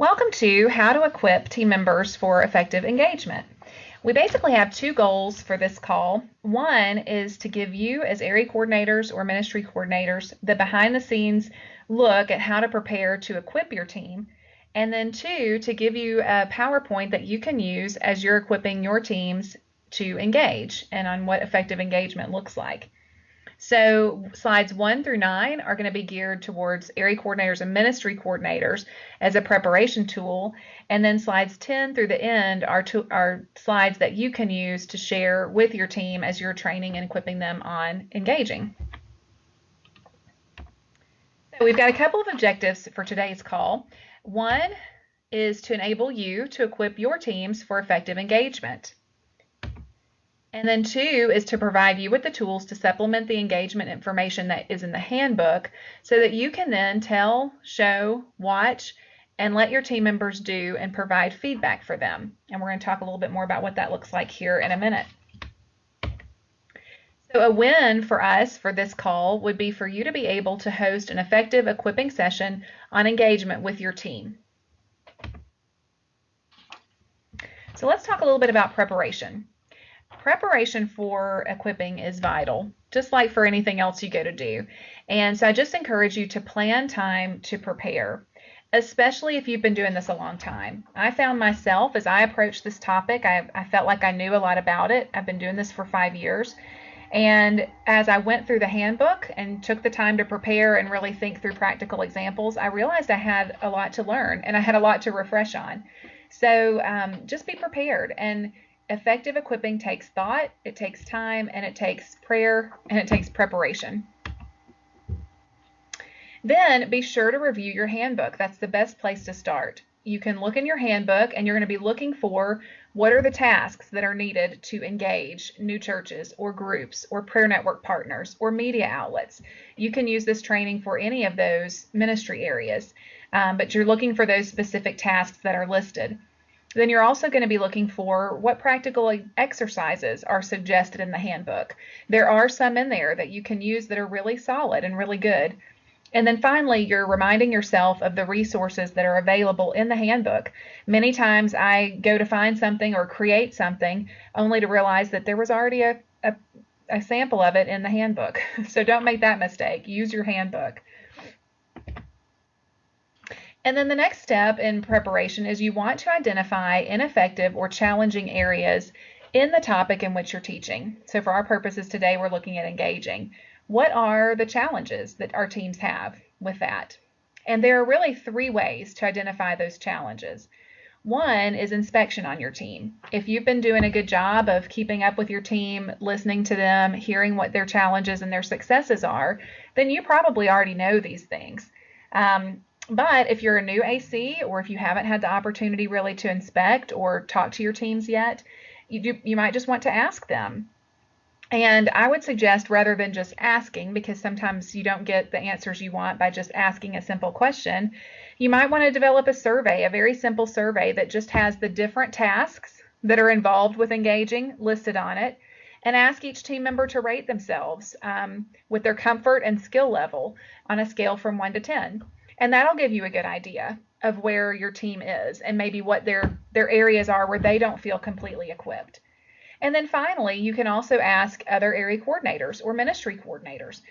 Welcome to How to Equip Team Members for Effective Engagement. We basically have two goals for this call. One is to give you as area coordinators or ministry coordinators the behind the scenes look at how to prepare to equip your team. And then two, to give you a PowerPoint that you can use as you're equipping your teams to engage and on what effective engagement looks like. So slides 1 through 9 are going to be geared towards area coordinators and ministry coordinators as a preparation tool. And then slides 10 through the end are slides that you can use to share with your team as you're training and equipping them on engaging. So we've got a couple of objectives for today's call. One is to enable you to equip your teams for effective engagement. And then two is to provide you with the tools to supplement the engagement information that is in the handbook so that you can then tell, show, watch, and let your team members do and provide feedback for them. And we're going to talk a little bit more about what that looks like here in a minute. So a win for us for this call would be for you to be able to host an effective equipping session on engagement with your team. So let's talk a little bit about preparation. Preparation for equipping is vital, just like for anything else you go to do. And so I just encourage you to plan time to prepare, especially if you've been doing this a long time. I found myself, as I approached this topic, I felt like I knew a lot about it. I've been doing this for 5 years. And as I went through the handbook and took the time to prepare and really think through practical examples, I realized I had a lot to learn and I had a lot to refresh on. So just be prepared. And effective equipping takes thought, it takes time, and it takes prayer, and it takes preparation. Then be sure to review your handbook. That's the best place to start. You can look in your handbook and you're going to be looking for what are the tasks that are needed to engage new churches or groups or prayer network partners or media outlets. You can use this training for any of those ministry areas, but you're looking for those specific tasks that are listed. Then you're also going to be looking for what practical exercises are suggested in the handbook. There are some in there that you can use that are really solid and really good. And then finally, you're reminding yourself of the resources that are available in the handbook. Many times I go to find something or create something only to realize that there was already a sample of it in the handbook. So don't make that mistake. Use your handbook. And then the next step in preparation is you want to identify ineffective or challenging areas in the topic in which you're teaching. So for our purposes today, we're looking at engaging. What are the challenges that our teams have with that? And there are really 3 ways to identify those challenges. One is inspection on your team. If you've been doing a good job of keeping up with your team, listening to them, hearing what their challenges and their successes are, then you probably already know these things. But if you're a new AC or if you haven't had the opportunity really to inspect or talk to your teams yet, you might just want to ask them. And I would suggest rather than just asking, because sometimes you don't get the answers you want by just asking a simple question, you might want to develop a survey, a very simple survey that just has the different tasks that are involved with engaging listed on it, and ask each team member to rate themselves with their comfort and skill level on a scale from 1 to 10. And that'll give you a good idea of where your team is and maybe what their areas are where they don't feel completely equipped. And then finally, you can also ask other area coordinators or ministry coordinators,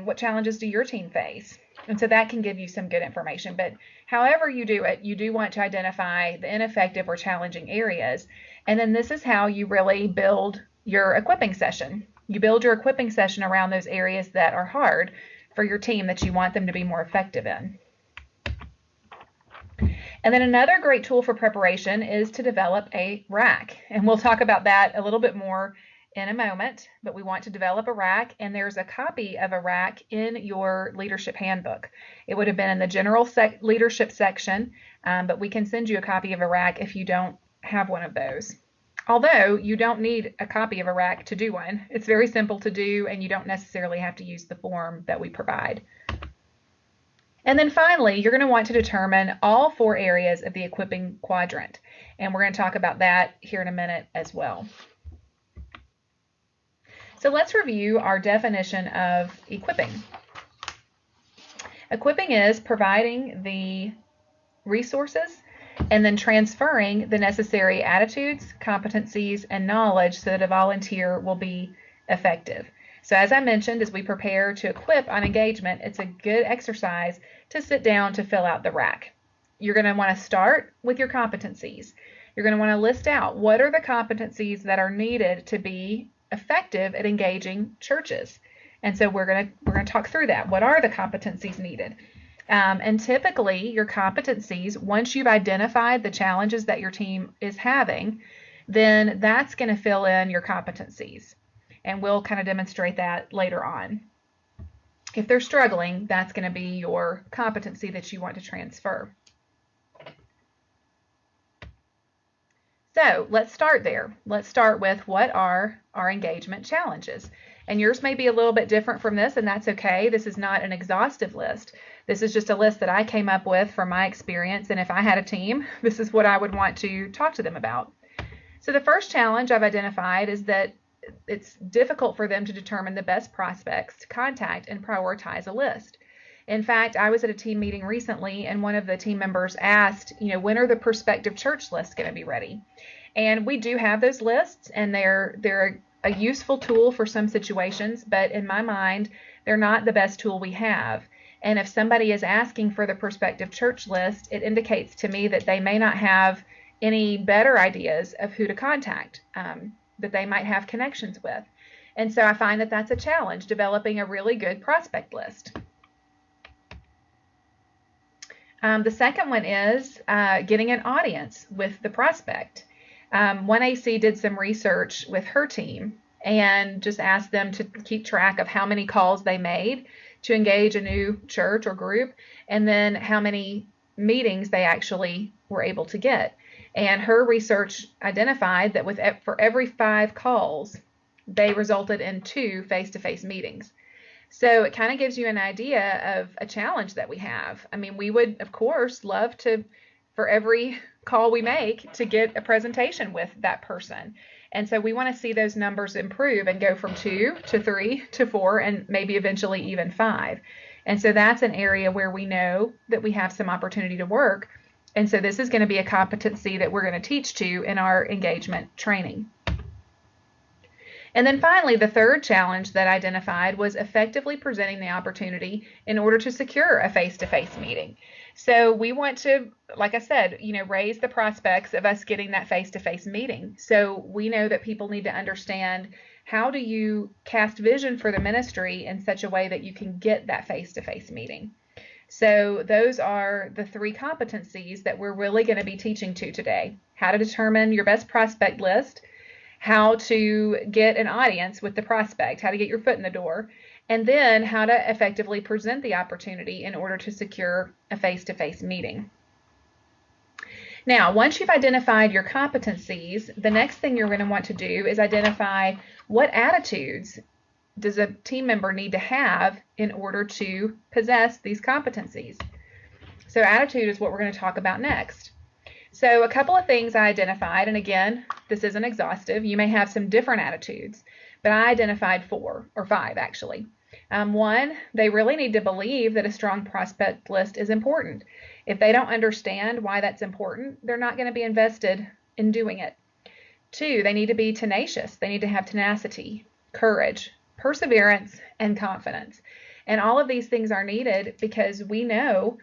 what challenges do your team face? And so that can give you some good information. But however you do it, you do want to identify the ineffective or challenging areas. And then this is how you really build your equipping session. You build your equipping session around those areas that are hard for your team that you want them to be more effective in. And then another great tool for preparation is to develop a rack. And we'll talk about that a little bit more in a moment, but we want to develop a rack, and there's a copy of a rack in your leadership handbook. It would have been in the general leadership section, but we can send you a copy of a rack if you don't have one of those. Although you don't need a copy of a rack to do one. It's very simple to do, and you don't necessarily have to use the form that we provide. And then finally, you're going to want to determine all 4 areas of the equipping quadrant. And we're going to talk about that here in a minute as well. So let's review our definition of equipping. Equipping is providing the resources, and then transferring the necessary attitudes, competencies, and knowledge so that a volunteer will be effective. So as I mentioned, as we prepare to equip on engagement, it's a good exercise to sit down to fill out the rack. You're going to want to start with your competencies. You're going to want to list out what are the competencies that are needed to be effective at engaging churches. And so we're going to talk through that. What are the competencies needed? And typically your competencies, once you've identified the challenges that your team is having, then that's going to fill in your competencies. And we'll kind of demonstrate that later on. If they're struggling, that's going to be your competency that you want to transfer. So let's start there. Let's start with what are our engagement challenges. And yours may be a little bit different from this, and that's okay. This is not an exhaustive list. This is just a list that I came up with from my experience, and if I had a team, this is what I would want to talk to them about. So the first challenge I've identified is that it's difficult for them to determine the best prospects to contact and prioritize a list. In fact, I was at a team meeting recently, and one of the team members asked, when are the prospective church lists going to be ready? And we do have those lists, and they're a useful tool for some situations, but in my mind, they're not the best tool we have. And if somebody is asking for the prospective church list, it indicates to me that they may not have any better ideas of who to contact, that they might have connections with. And so I find that that's a challenge, developing a really good prospect list. The second one is getting an audience with the prospect. 1AC did some research with her team and just asked them to keep track of how many calls they made to engage a new church or group, and then how many meetings they actually were able to get. And her research identified that for every 5 calls, they resulted in 2 face-to-face meetings. So it kind of gives you an idea of a challenge that we have. I mean, we would, of course, love to, for every call we make, to get a presentation with that person. And so we want to see those numbers improve and go from 2 to 3 to 4 and maybe eventually even 5. And so that's an area where we know that we have some opportunity to work. And so this is going to be a competency that we're going to teach to in our engagement training. And then finally, the third challenge that I identified was effectively presenting the opportunity in order to secure a face-to-face meeting. So we want to, like I said, raise the prospects of us getting that face-to-face meeting. So we know that people need to understand, how do you cast vision for the ministry in such a way that you can get that face-to-face meeting? So those are the 3 competencies that we're really going to be teaching to today. How to determine your best prospect list, how to get an audience with the prospect, how to get your foot in the door, and then how to effectively present the opportunity in order to secure a face-to-face meeting. Now, once you've identified your competencies, the next thing you're going to want to do is identify what attitudes does a team member need to have in order to possess these competencies. So attitude is what we're going to talk about next. So a couple of things I identified, and again, this isn't exhaustive. You may have some different attitudes, but I identified 4 or 5 actually. 1, they really need to believe that a strong prospect list is important. If they don't understand why that's important, they're not going to be invested in doing it. 2, they need to be tenacious. They need to have tenacity, courage, perseverance, and confidence. And all of these things are needed because we know,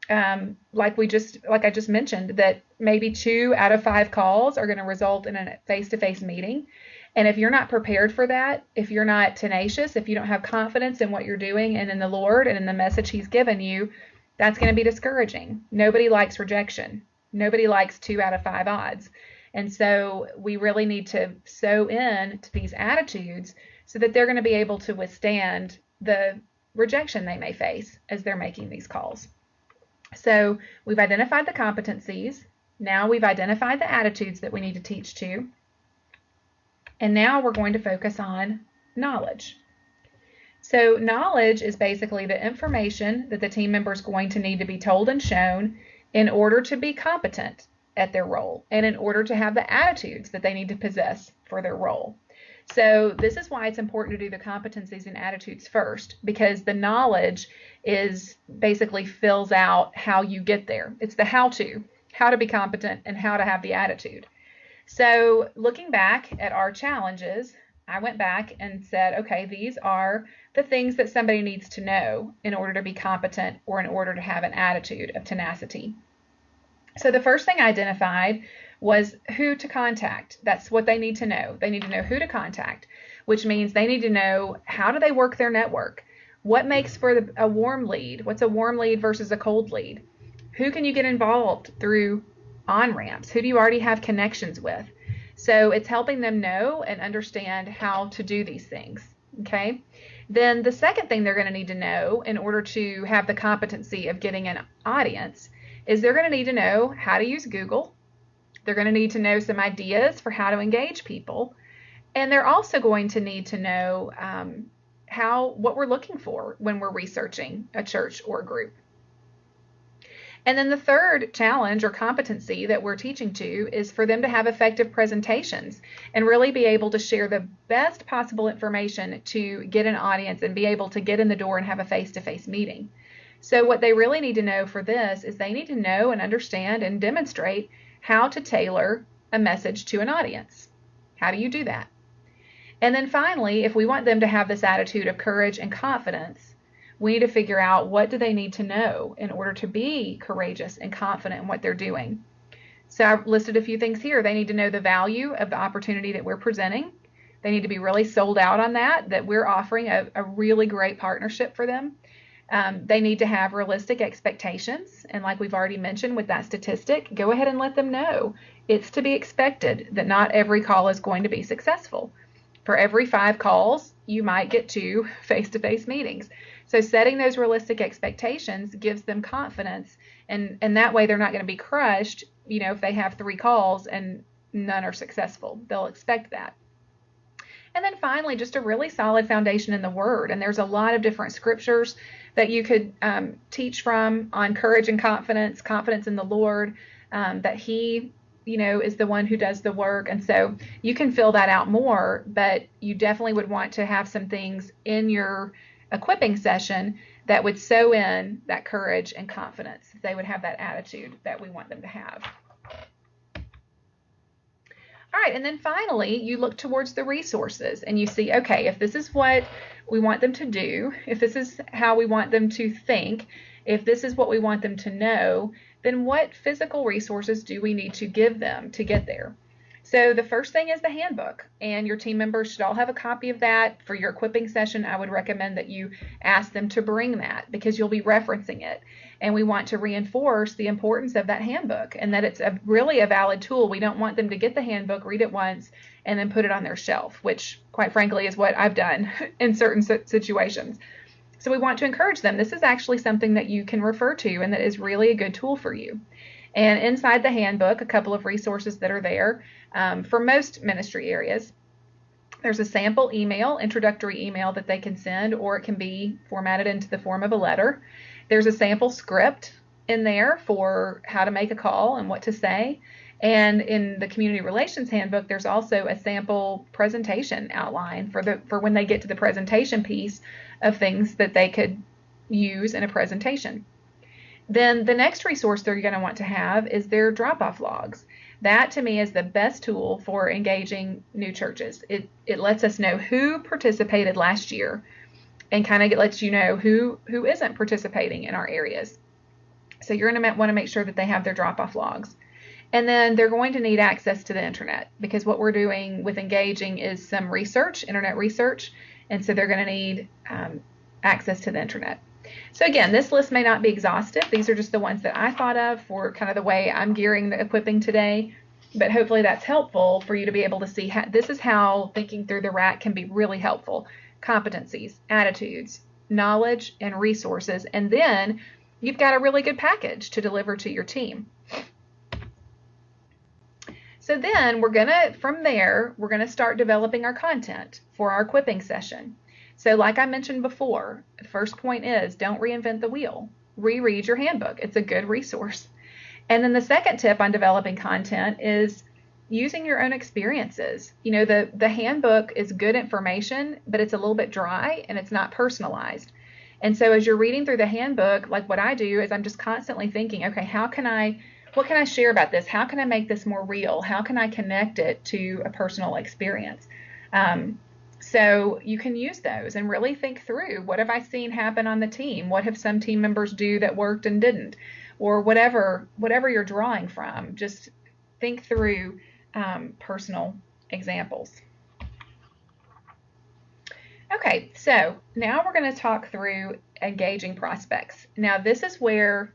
like I just mentioned, that maybe 2 out of 5 calls are going to result in a face-to-face meeting. And if you're not prepared for that, if you're not tenacious, if you don't have confidence in what you're doing and in the Lord and in the message He's given you, that's going to be discouraging. Nobody likes rejection. Nobody likes 2 out of 5 odds. And so we really need to sow in to these attitudes so that they're going to be able to withstand the rejection they may face as they're making these calls. So we've identified the competencies. Now we've identified the attitudes that we need to teach to. And now we're going to focus on knowledge. So knowledge is basically the information that the team member is going to need to be told and shown in order to be competent at their role and in order to have the attitudes that they need to possess for their role. So this is why it's important to do the competencies and attitudes first, because the knowledge is basically fills out how you get there. It's the how to be competent and how to have the attitude. So looking back at our challenges, I went back and said, okay, these are the things that somebody needs to know in order to be competent or in order to have an attitude of tenacity. So the first thing I identified was who to contact. That's what they need to know. They need to know who to contact, which means they need to know how do they work their network. What makes for a warm lead? What's a warm lead versus a cold lead? Who can you get involved through on-ramps? Who do you already have connections with? So it's helping them know and understand how to do these things, okay? Then the second thing they're going to need to know in order to have the competency of getting an audience is they're going to need to know how to use Google. They're going to need to know some ideas for how to engage people. And they're also going to need to know what we're looking for when we're researching a church or a group. And then the third challenge or competency that we're teaching to is for them to have effective presentations and really be able to share the best possible information to get an audience and be able to get in the door and have a face-to-face meeting. So what they really need to know for this is they need to know and understand and demonstrate how to tailor a message to an audience. How do you do that? And then finally, if we want them to have this attitude of courage and confidence, we need to figure out what do they need to know in order to be courageous and confident in what they're doing. So I've listed a few things here. They need to know the value of the opportunity that we're presenting. They need to be really sold out on that we're offering a really great partnership for them. They need to have realistic expectations. And like we've already mentioned with that statistic, go ahead and let them know it's to be expected that not every call is going to be successful. For every 5 calls, you might get 2 face-to-face meetings. So setting those realistic expectations gives them confidence, and that way they're not going to be crushed, if they have 3 calls and none are successful. They'll expect that. And then finally, just a really solid foundation in the Word. And there's a lot of different scriptures that you could teach from on courage and confidence in the Lord, that He is the one who does the work. And so you can fill that out more, but you definitely would want to have some things in your equipping session that would sew in that courage and confidence. They would have that attitude that we want them to have. All right, and then finally, you look towards the resources and you see, okay, if this is what we want them to do, if this is how we want them to think, if this is what we want them to know, then what physical resources do we need to give them to get there? So the first thing is the handbook, and your team members should all have a copy of that. For your equipping session, I would recommend that you ask them to bring that because you'll be referencing it. And we want to reinforce the importance of that handbook and that it's really a valid tool. We don't want them to get the handbook, read it once, and then put it on their shelf, which quite frankly is what I've done in certain situations. So we want to encourage them. This is actually something that you can refer to and that is really a good tool for you. And inside the handbook, a couple of resources that are there for most ministry areas. There's a sample email, introductory email that they can send, or it can be formatted into the form of a letter. There's a sample script in there for how to make a call and what to say. And in the community relations handbook, there's also a sample presentation outline for when they get to the presentation piece of things that they could use in a presentation. Then the next resource they're going to want to have is their drop-off logs. That to me is the best tool for engaging new churches. It lets us know who participated last year and kind of lets you know who isn't participating in our areas. So you're going to want to make sure that they have their drop-off logs. And then they're going to need access to the internet because what we're doing with engaging is some research, internet research, and so they're going to need access to the internet. So again, this list may not be exhaustive. These are just the ones that I thought of for kind of the way I'm gearing the equipping today, but hopefully that's helpful for you to be able to see this is how thinking through the RAC can be really helpful. Competencies, attitudes, knowledge, and resources, and then you've got a really good package to deliver to your team. So then from there, we're gonna start developing our content for our equipping session. So like I mentioned before, the first point is don't reinvent the wheel. Reread your handbook. It's a good resource. And then the second tip on developing content is using your own experiences. The handbook is good information, but it's a little bit dry and it's not personalized. And so as you're reading through the handbook, like what I do is I'm just constantly thinking, okay, what can I share about this? How can I make this more real? How can I connect it to a personal experience? So you can use those and really think through, what have I seen happen on the team? What have some team members do that worked and didn't? Or whatever you're drawing from, just think through personal examples. Okay, so now we're going to talk through engaging prospects. Now this is where